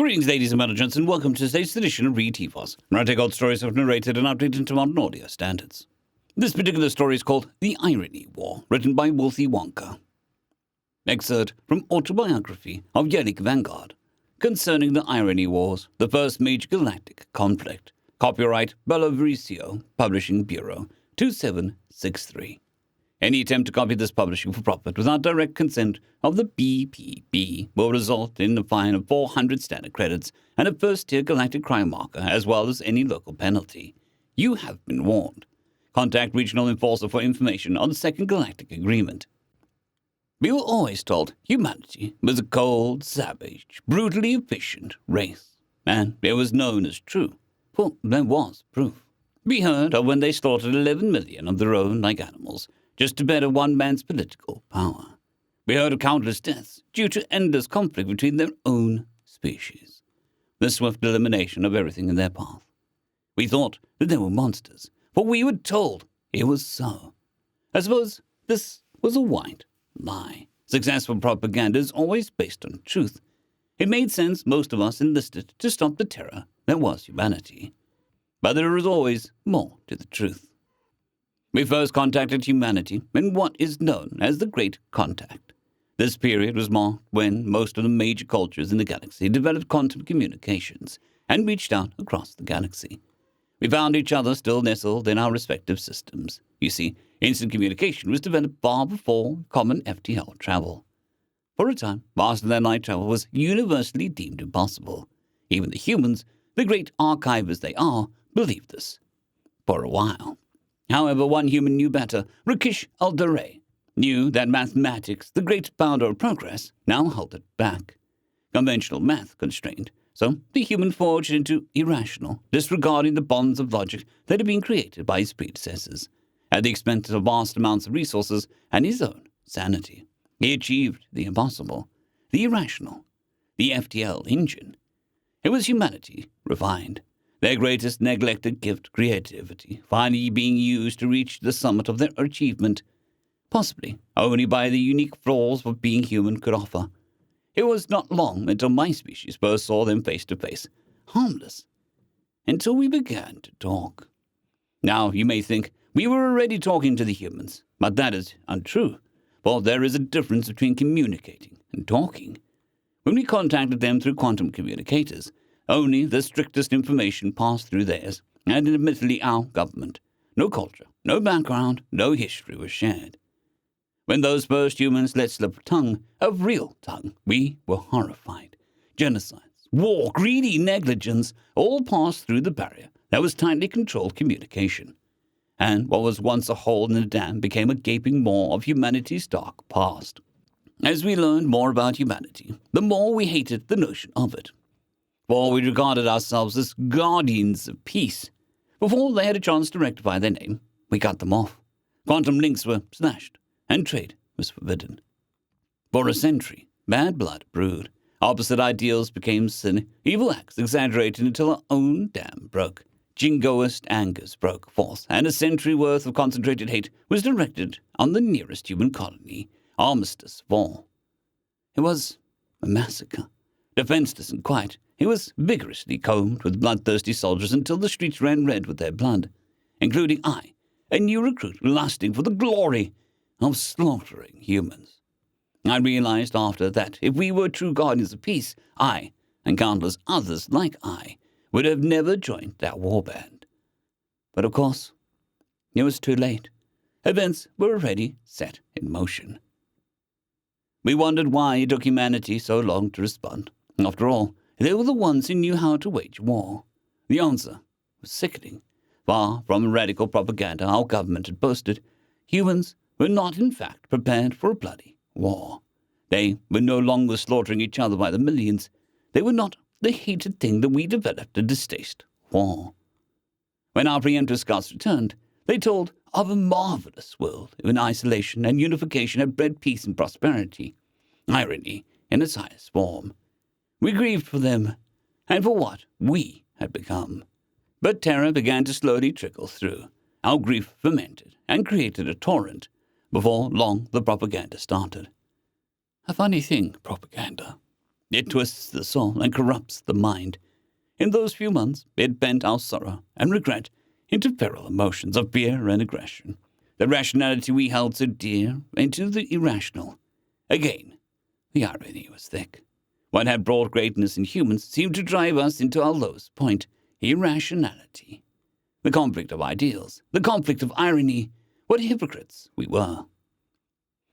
Greetings, ladies and gents, and welcome to today's edition of Read TFOS, where I take old stories I've narrated and updated into modern audio standards. This particular story is called The Irony War, written by Wolfie Wonka. Excerpt from Autobiography of Yannick Vanguard, concerning the Irony Wars, the first major galactic conflict. Copyright Bellavericio Publishing Bureau, 2763. Any attempt to copy this publishing for profit without direct consent of the BPB will result in a fine of 400 standard credits and a first-tier galactic crime marker, as well as any local penalty. You have been warned. Contact Regional Enforcer for information on the Second Galactic Agreement. We were always told humanity was a cold, savage, brutally efficient race, and it was known as true, for there was proof. We heard of when they slaughtered 11 million of their own like animals, just to better one man's political power. We heard of countless deaths due to endless conflict between their own species, the swift elimination of everything in their path. We thought that they were monsters, for we were told it was so. I suppose this was a white lie. Successful propaganda is always based on truth. It made sense most of us enlisted to stop the terror that was humanity. But there is always more to the truth. We first contacted humanity in what is known as the Great Contact. This period was marked when most of the major cultures in the galaxy developed quantum communications and reached out across the galaxy. We found each other still nestled in our respective systems. You see, instant communication was developed far before common FTL travel. For a time, faster-than-light travel was universally deemed impossible. Even the humans, the great archivers they are, believed this. For a while. However, one human knew better. Rakesh Al-Duray knew that mathematics, the great founder of progress, now held it back. Conventional math constrained, so the human forged into irrational, disregarding the bonds of logic that had been created by his predecessors. At the expense of vast amounts of resources and his own sanity, he achieved the impossible, the irrational, the FTL engine. It was humanity refined. Their greatest neglected gift, creativity, finally being used to reach the summit of their achievement, possibly only by the unique flaws of being human could offer. It was not long until my species first saw them face to face, harmless, until we began to talk. Now, you may think we were already talking to the humans, but that is untrue, for there is a difference between communicating and talking. When we contacted them through quantum communicators, only the strictest information passed through theirs, and admittedly our government. No culture, no background, no history was shared. When those first humans let slip a tongue, a real tongue, we were horrified. Genocides, war, greedy negligence, all passed through the barrier that was tightly controlled communication. And what was once a hole in the dam became a gaping maw of humanity's dark past. As we learned more about humanity, the more we hated the notion of it. For we regarded ourselves as guardians of peace. Before they had a chance to rectify their name, we cut them off. Quantum links were slashed, and trade was forbidden. For a century, bad blood brewed. Opposite ideals became sin, evil acts exaggerated until our own dam broke. Jingoist angers broke forth, and a century worth of concentrated hate was directed on the nearest human colony, Armistice Fall. It was a massacre. Defenseless and quiet, it was vigorously combed with bloodthirsty soldiers until the streets ran red with their blood, including I, a new recruit lusting for the glory of slaughtering humans. I realized after that if we were true guardians of peace, I, and countless others like I, would have never joined that warband. But of course, it was too late. Events were already set in motion. We wondered why it took humanity so long to respond. After all, they were the ones who knew how to wage war. The answer was sickening. Far from radical propaganda our government had boasted, humans were not in fact prepared for a bloody war. They were no longer slaughtering each other by the millions. They were not the hated thing that we developed to distaste war. When our preemptive scouts returned, they told of a marvelous world in isolation and unification had bred peace and prosperity. Irony in its highest form. We grieved for them, and for what we had become. But terror began to slowly trickle through. Our grief fermented and created a torrent. Before long, the propaganda started. A funny thing, propaganda. It twists the soul and corrupts the mind. In those few months, it bent our sorrow and regret into feral emotions of fear and aggression. The rationality we held so dear into the irrational. Again, the irony was thick. What had brought greatness in humans seemed to drive us into our lowest point, irrationality. The conflict of ideals, the conflict of irony, what hypocrites we were.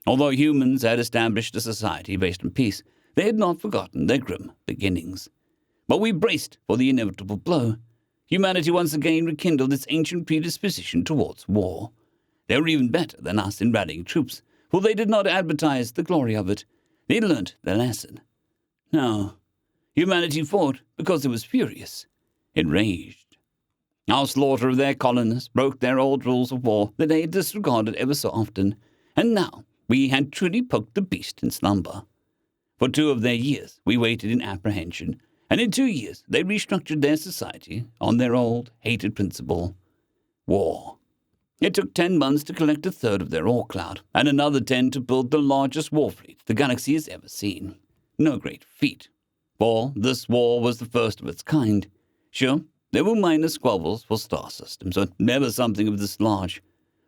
Although humans had established a society based on peace, they had not forgotten their grim beginnings. But we braced for the inevitable blow. Humanity once again rekindled its ancient predisposition towards war. They were even better than us in rallying troops, for they did not advertise the glory of it. They learnt their lesson. No, humanity fought because it was furious. It raged. Our slaughter of their colonists broke their old rules of war that they had disregarded ever so often, and now we had truly poked the beast in slumber. For 2 of their years we waited in apprehension, and in 2 years they restructured their society on their old, hated principle, war. It took 10 months to collect 1/3 of their ore cloud, and another 10 to build the largest war fleet the galaxy has ever seen. No great feat, for this war was the first of its kind. Sure, there were minor squabbles for star systems, but never something of this large.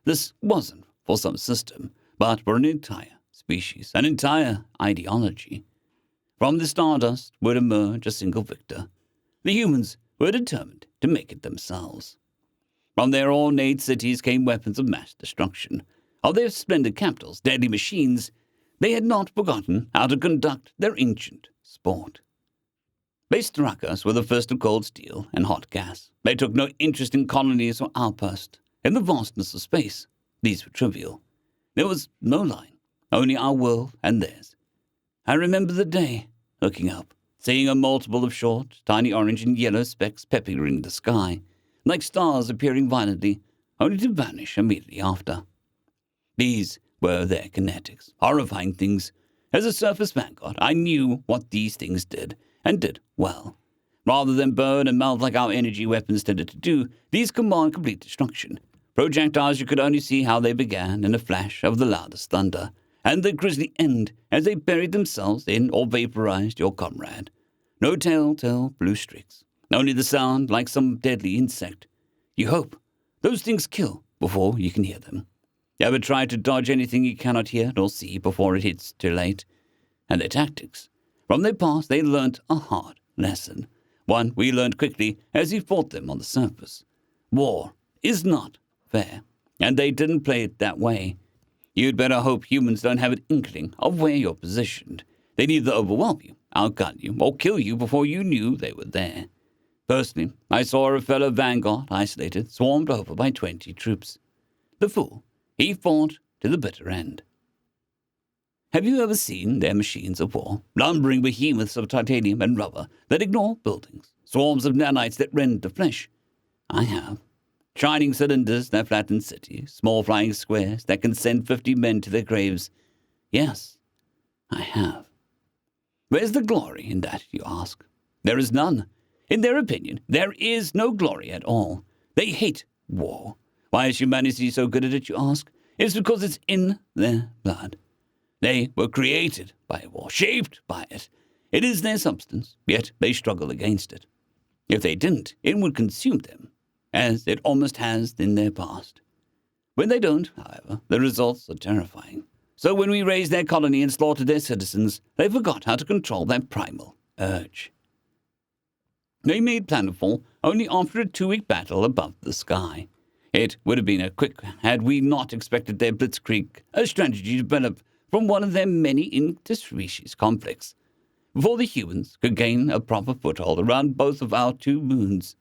This wasn't for some system, but for an entire species, an entire ideology. From the stardust would emerge a single victor. The humans were determined to make it themselves. From their ornate cities came weapons of mass destruction. Of their splendid capitals, deadly machines, they had not forgotten how to conduct their ancient sport. They struck us with a fist of cold steel and hot gas. They took no interest in colonies or outposts. In the vastness of space, these were trivial. There was no line, only our world and theirs. I remember the day, looking up, seeing a multiple of short, tiny orange and yellow specks peppering the sky, like stars appearing violently, only to vanish immediately after. These were their kinetics, horrifying things. As a surface vanguard, I knew what these things did, and did well. Rather than burn and melt like our energy weapons tended to do, these command complete destruction. Projectiles you could only see how they began in a flash of the loudest thunder, and the grisly end as they buried themselves in or vaporized your comrade. No telltale blue streaks, only the sound like some deadly insect. You hope those things kill before you can hear them. Ever try to dodge anything you cannot hear nor see before it hits too late? And their tactics. From their past they learnt a hard lesson, one we learned quickly as we fought them on the surface. War is not fair, and they didn't play it that way. You'd better hope humans don't have an inkling of where you're positioned. They'd either overwhelm you, outgun you, or kill you before you knew they were there. Personally, I saw a fellow vanguard, isolated, swarmed over by 20 troops. The fool, he fought to the bitter end. Have you ever seen their machines of war, lumbering behemoths of titanium and rubber that ignore buildings, swarms of nanites that rend the flesh? I have. Shining cylinders that flatten cities, small flying squares that can send 50 men to their graves. Yes, I have. Where's the glory in that, you ask? There is none. In their opinion, there is no glory at all. They hate war. Why is humanity so good at it, you ask? It's because it's in their blood. They were created by war, shaped by it. It is their substance, yet they struggle against it. If they didn't, it would consume them, as it almost has in their past. When they don't, however, the results are terrifying. So when we raised their colony and slaughtered their citizens, they forgot how to control their primal urge. They made planetfall only after a 2-week battle above the sky. It would have been a quick had we not expected their blitzkrieg, a strategy developed from one of their many interspecies conflicts, before the humans could gain a proper foothold around both of our 2 moons.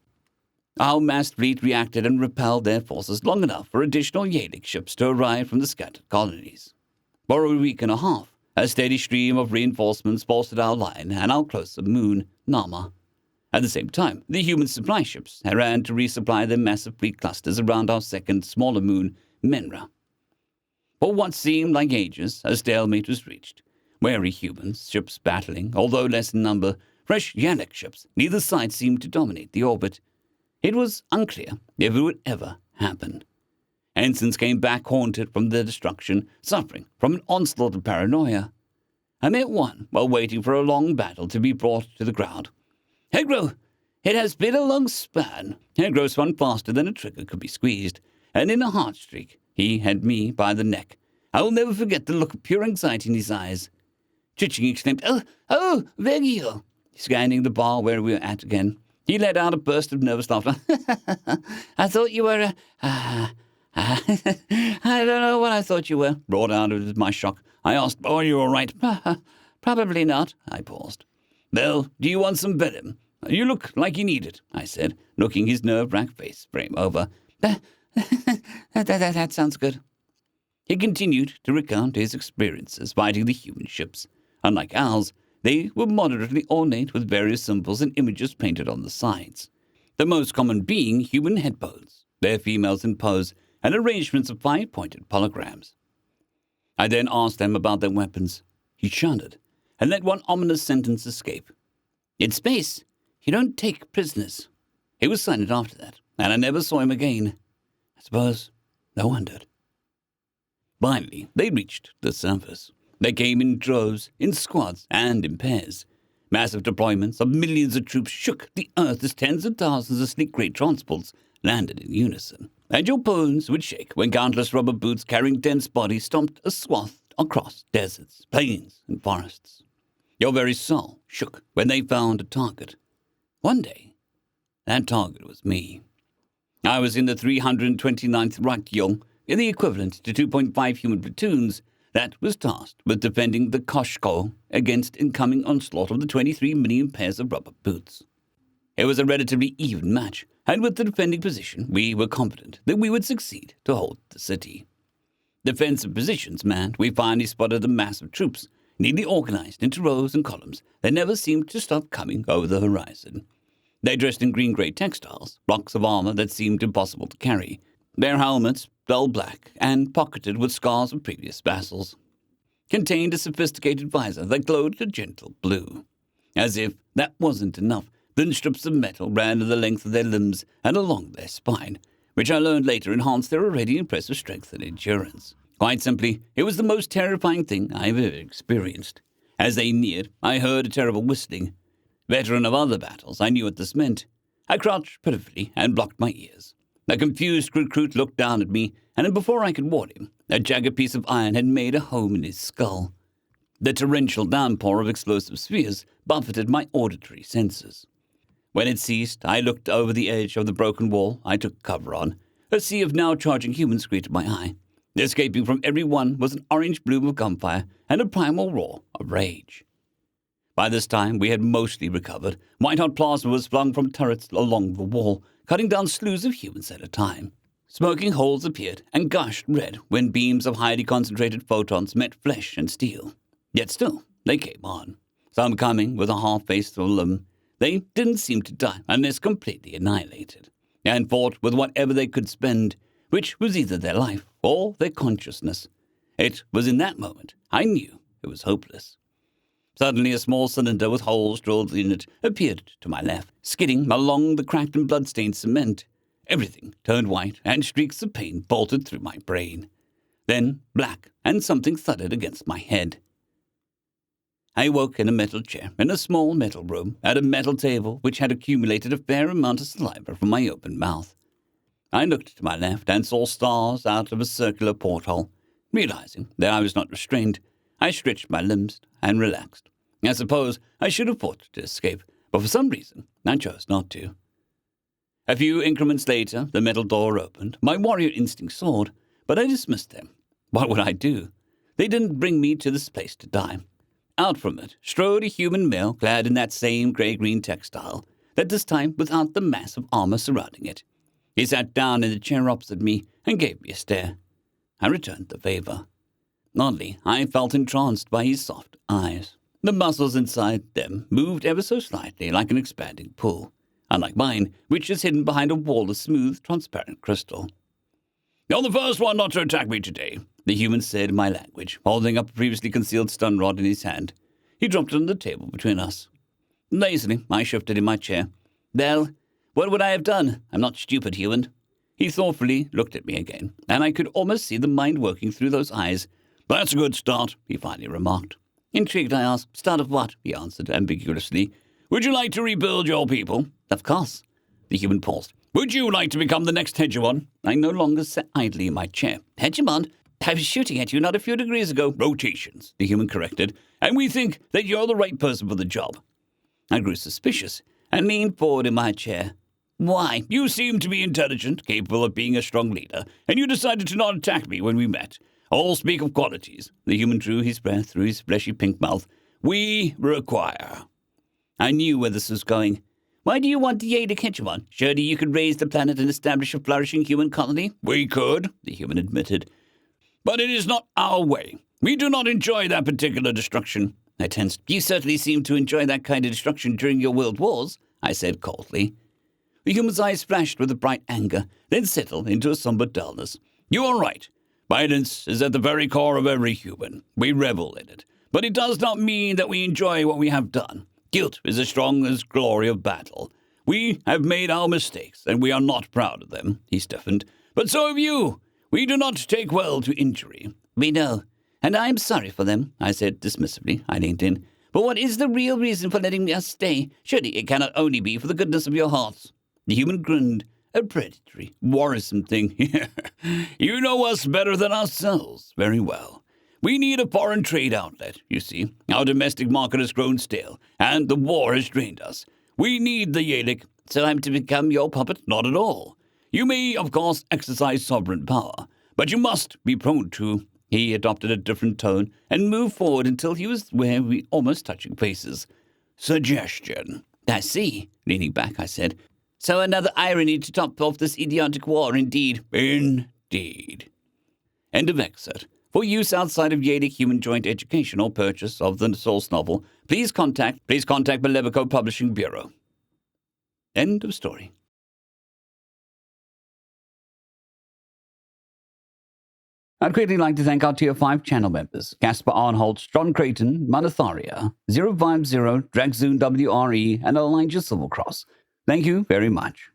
Our massed fleet reacted and repelled their forces long enough for additional Yalic ships to arrive from the scattered colonies. For a week and a half, a steady stream of reinforcements bolstered our line and our closer moon, Nama. At the same time, the human supply ships ran to resupply their massive fleet clusters around our second, smaller moon, Menra. For what seemed like ages, a stalemate was reached. Wary humans, ships battling, although less in number, fresh Yalic ships, neither side seemed to dominate the orbit. It was unclear if it would ever happen. Ensigns came back haunted from their destruction, suffering from an onslaught of paranoia. I met one while waiting for a long battle to be brought to the ground. Hegro, it has been a long span. Hegro spun faster than a trigger could be squeezed, and in a heart streak, he had me by the neck. I will never forget the look of pure anxiety in his eyes. Chiching exclaimed, Oh, Veggio! Scanning the bar where we were at again. He let out a burst of nervous laughter. I thought you were I don't know what I thought you were, roared out of my shock. I asked, are you all right? Probably not, I paused. Well, do you want some venom? You look like you need it, I said, looking his nerve-wracked face frame over. That sounds good. He continued to recount his experiences fighting the human ships. Unlike ours, they were moderately ornate with various symbols and images painted on the sides. The most common being human head bones, their females in pose, and arrangements of 5-pointed holograms. I then asked them about their weapons. He shuddered and let one ominous sentence escape. In space, you don't take prisoners. He was silent after that, and I never saw him again. I suppose no one did. Finally, they reached the surface. They came in droves, in squads, and in pairs. Massive deployments of millions of troops shook the earth as tens of thousands of sleek great transports landed in unison. And your bones would shake when countless rubber boots carrying dense bodies stomped a swath across deserts, plains, and forests. Your very soul shook when they found a target. One day, that target was me. I was in the 329th Reichsjung, in the equivalent to 2.5 human platoons, that was tasked with defending the Koshko against incoming onslaught of the 23 million pairs of rubber boots. It was a relatively even match, and with the defending position, we were confident that we would succeed to hold the city. Defensive positions manned, we finally spotted a mass of troops, neatly organized into rows and columns that never seemed to stop coming over the horizon. They dressed in green-gray textiles, blocks of armor that seemed impossible to carry, their helmets dull black and pocketed with scars of previous battles, contained a sophisticated visor that glowed a gentle blue. As if that wasn't enough, thin strips of metal ran to the length of their limbs and along their spine, which I learned later enhanced their already impressive strength and endurance. Quite simply, it was the most terrifying thing I've ever experienced. As they neared, I heard a terrible whistling. Veteran of other battles, I knew what this meant. I crouched pitifully and blocked my ears. The confused recruit looked down at me, and before I could ward him, a jagged piece of iron had made a home in his skull. The torrential downpour of explosive spheres buffeted my auditory senses. When it ceased, I looked over the edge of the broken wall I took cover on. A sea of now charging humans greeted my eye. Escaping from every one was an orange bloom of gunfire and a primal roar of rage. By this time, we had mostly recovered. White-hot plasma was flung from turrets along the wall, cutting down slews of humans at a time. Smoking holes appeared and gushed red when beams of highly concentrated photons met flesh and steel. Yet still, they came on. Some coming with a half-faced limb. They didn't seem to die unless completely annihilated, and fought with whatever they could spend, which was either their life or their consciousness. It was in that moment I knew it was hopeless. Suddenly a small cylinder with holes drilled in it appeared to my left, skidding along the cracked and blood-stained cement. Everything turned white, and streaks of pain bolted through my brain. Then black, and something thudded against my head. I woke in a metal chair in a small metal room at a metal table which had accumulated a fair amount of saliva from my open mouth. I looked to my left and saw stars out of a circular porthole. Realizing that I was not restrained, I stretched my limbs and relaxed. I suppose I should have fought to escape, but for some reason I chose not to. A few increments later, the metal door opened. My warrior instinct soared, but I dismissed them. What would I do? They didn't bring me to this place to die. Out from it strode a human male clad in that same grey-green textile, that this time without the mass of armor surrounding it. He sat down in the chair opposite me and gave me a stare. I returned the favor. Oddly, I felt entranced by his soft eyes. The muscles inside them moved ever so slightly like an expanding pool, unlike mine, which is hidden behind a wall of smooth, transparent crystal. "You're the first one not to attack me today," the human said in my language, holding up a previously concealed stun rod in his hand. He dropped it on the table between us. Lazily, I shifted in my chair. "Well, what would I have done? I'm not stupid, human." He thoughtfully looked at me again, and I could almost see the mind working through those eyes. "That's a good start," he finally remarked. Intrigued, I asked. Start of what? He answered ambiguously. Would you like to rebuild your people? Of course. The human paused. Would you like to become the next hegemon? I no longer sat idly in my chair. Hegemon? I was shooting at you not a few degrees ago. Rotations, the human corrected. And we think that you're the right person for the job. I grew suspicious and leaned forward in my chair. Why? You seem to be intelligent, capable of being a strong leader, and you decided to not attack me when we met. All speak of qualities. The human drew his breath through his fleshy pink mouth. We require. I knew where this was going. Why do you want the Yadic hegemon? Surely you could raise the planet and establish a flourishing human colony? We could, the human admitted. But it is not our way. We do not enjoy that particular destruction. I tensed. You certainly seem to enjoy that kind of destruction during your world wars, I said coldly. The human's eyes flashed with a bright anger, then settled into a somber dullness. You are right. Violence is at the very core of every human. We revel in it. But it does not mean that we enjoy what we have done. Guilt is as strong as glory of battle. We have made our mistakes, and we are not proud of them, he stiffened. But so have you. We do not take well to injury. We know, and I am sorry for them, I said dismissively. I leaned in. But what is the real reason for letting us stay? Surely it cannot only be for the goodness of your hearts. The human grinned. A predatory, worrisome thing. You know us better than ourselves. Very well. We need a foreign trade outlet, you see. Our domestic market has grown stale, and the war has drained us. We need the Yadic. So I'm to become your puppet? Not at all. You may, of course, exercise sovereign power, but you must be prone to. He adopted a different tone and moved forward until he was where we almost touching faces. Suggestion. I see. Leaning back, I said. So another irony to top off this idiotic war, indeed. Indeed. End of excerpt. For use outside of Yadic Human Joint Education or purchase of the source novel, please contact Malevico Publishing Bureau. End of story. I'd greatly like to thank our Tier 5 channel members, Caspar Arnholt, John Creighton, Manatharia, 050, Dragzoon WRE, and Elijah Silvercross. Thank you very much.